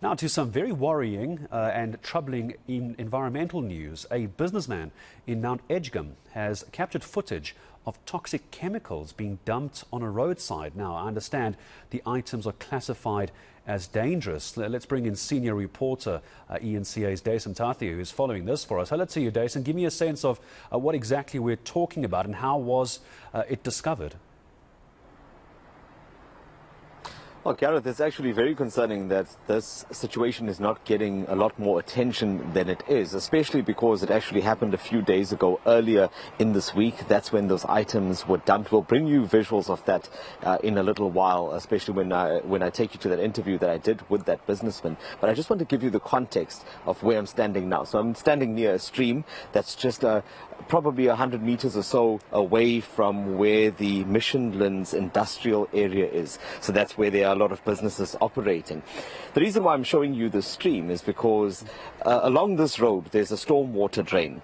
Now to some very worrying and troubling environmental news. A businessman in Mount Edgecombe has captured footage of toxic chemicals being dumped on a roadside. Now, I understand the items are classified as dangerous. Let's bring in senior reporter eNCA's Dasen Thathiah, who's following this for us. Hello to you, Dasen. Give me a sense of what exactly we're talking about and how was it discovered? Well, Gareth, it's actually very concerning that this situation is not getting a lot more attention than it is, especially because it actually happened a few days ago earlier in this week. That's when those items were dumped. We'll bring you visuals of that in a little while, especially when I take you to that interview that I did with that businessman. But I just want to give you the context of where I'm standing now. So I'm standing near a stream that's just probably 100 meters or so away from where the Missionlands industrial area is. So that's where there are a lot of businesses operating. The reason why I'm showing you the stream is because along this road there's a stormwater drain.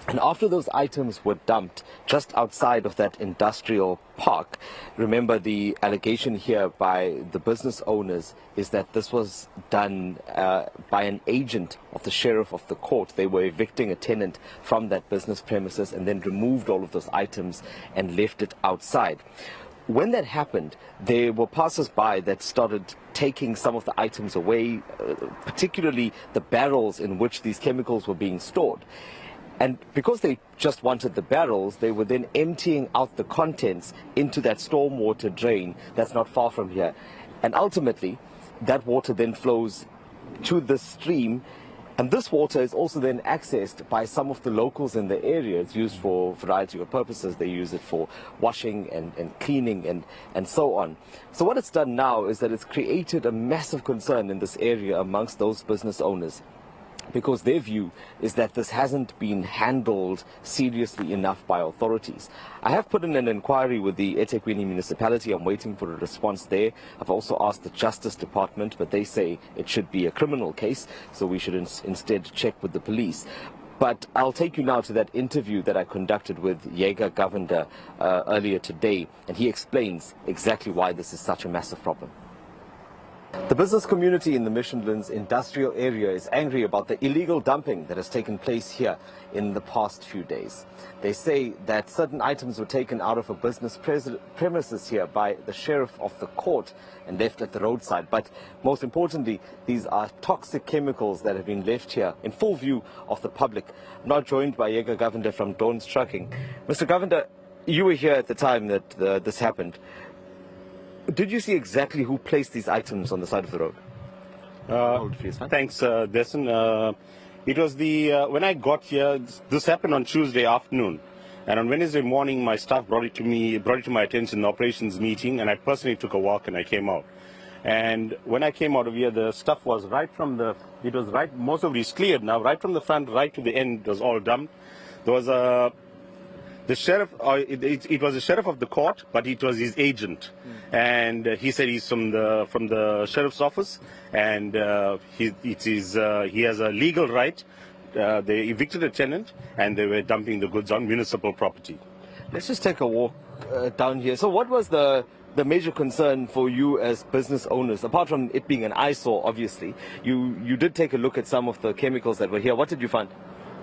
And after those items were dumped just outside of that industrial park, remember the allegation here by the business owners is that this was done by an agent of the sheriff of the court. They were evicting a tenant from that business premises and then removed all of those items and left it outside. When that happened, there were passers-by that started taking some of the items away, particularly the barrels in which these chemicals were being stored. And because they just wanted the barrels, they were then emptying out the contents into that stormwater drain that's not far from here. And ultimately, that water then flows to the stream. And this water is also then accessed by some of the locals in the area. It's used for a variety of purposes. They use it for washing and cleaning and so on. So what it's done now is that it's created a massive concern in this area amongst those business owners, because their view is that this hasn't been handled seriously enough by authorities. I have put in an inquiry with the eThekwini municipality. I'm waiting for a response there. I've also asked the Justice Department, but they say it should be a criminal case, so we should instead check with the police. But I'll take you now to that interview that I conducted with Jaeger Govender earlier today, and he explains exactly why this is such a massive problem. The business community in the Missionlands industrial area is angry about the illegal dumping that has taken place here in the past few days. They say that certain items were taken out of a business premises here by the sheriff of the court and left at the roadside. But most importantly, these are toxic chemicals that have been left here in full view of the public. I'm now joined by Jaeger Govender from Dawn's Trucking. Mr. Govender, you were here at the time that this happened. Did you see exactly who placed these items on the side of the road? Thanks, Dasen. It was when I got here, this happened on Tuesday afternoon. And on Wednesday morning, my staff brought it to my attention in the operations meeting, and I personally took a walk and I came out. And when I came out of here, the stuff was most of it is cleared now, right from the front, right to the end, it was all dumped. There was the sheriff, it was the sheriff of the court, but it was his agent, and he said he's from the sheriff's office, and he has a legal right. They evicted a tenant, and they were dumping the goods on municipal property. Let's just take a walk down here. So, what was the major concern for you as business owners, apart from it being an eyesore? Obviously, you did take a look at some of the chemicals that were here. What did you find?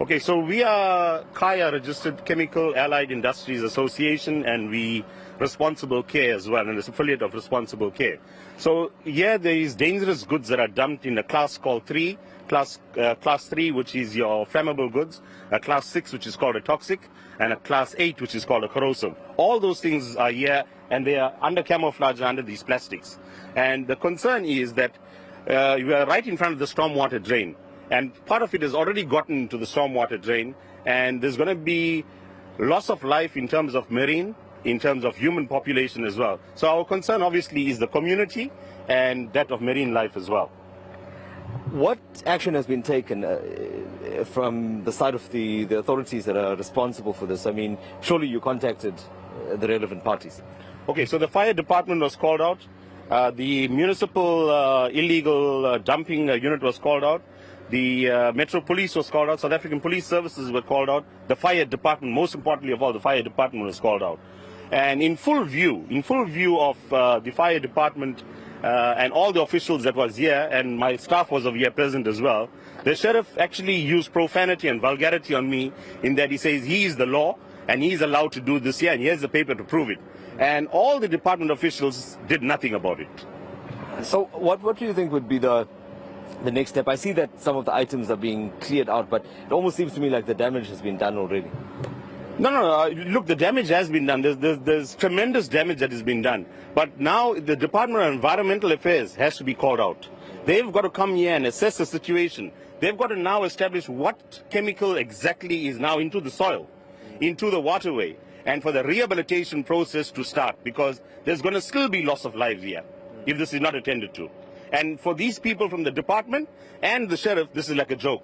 Okay, so we are Kaya registered Chemical Allied Industries Association, and we Responsible Care as well, and it's an affiliate of Responsible Care. So here there is dangerous goods that are dumped in a class called 3, class 3, which is your flammable goods, a class 6, which is called a toxic, and a class 8, which is called a corrosive. All those things are here, and they are under camouflage under these plastics. And the concern is that we are right in front of the stormwater drain. And part of it has already gotten into the stormwater drain, and there's going to be loss of life in terms of marine, in terms of human population as well. So our concern obviously is the community and that of marine life as well. What action has been taken from the side of the authorities that are responsible for this? I mean, surely you contacted the relevant parties. Okay, so the fire department was called out. The municipal illegal dumping unit was called out. The Metro Police was called out. South African Police Services were called out. The fire department, most importantly of all, the fire department was called out. And in full view of the fire department and all the officials that was here, and my staff was over here present as well, the sheriff actually used profanity and vulgarity on me in that he says he is the law and he is allowed to do this here and here's the paper to prove it. And all the department officials did nothing about it. So what do you think would be the next step? I see that some of the items are being cleared out, but it almost seems to me like the damage has been done already. No. Look, the damage has been done. There's tremendous damage that has been done. But now the Department of Environmental Affairs has to be called out. They've got to come here and assess the situation. They've got to now establish what chemical exactly is now into the soil, into the waterway, and for the rehabilitation process to start, because there's going to still be loss of lives here if this is not attended to. And for these people from the department and the sheriff, this is like a joke.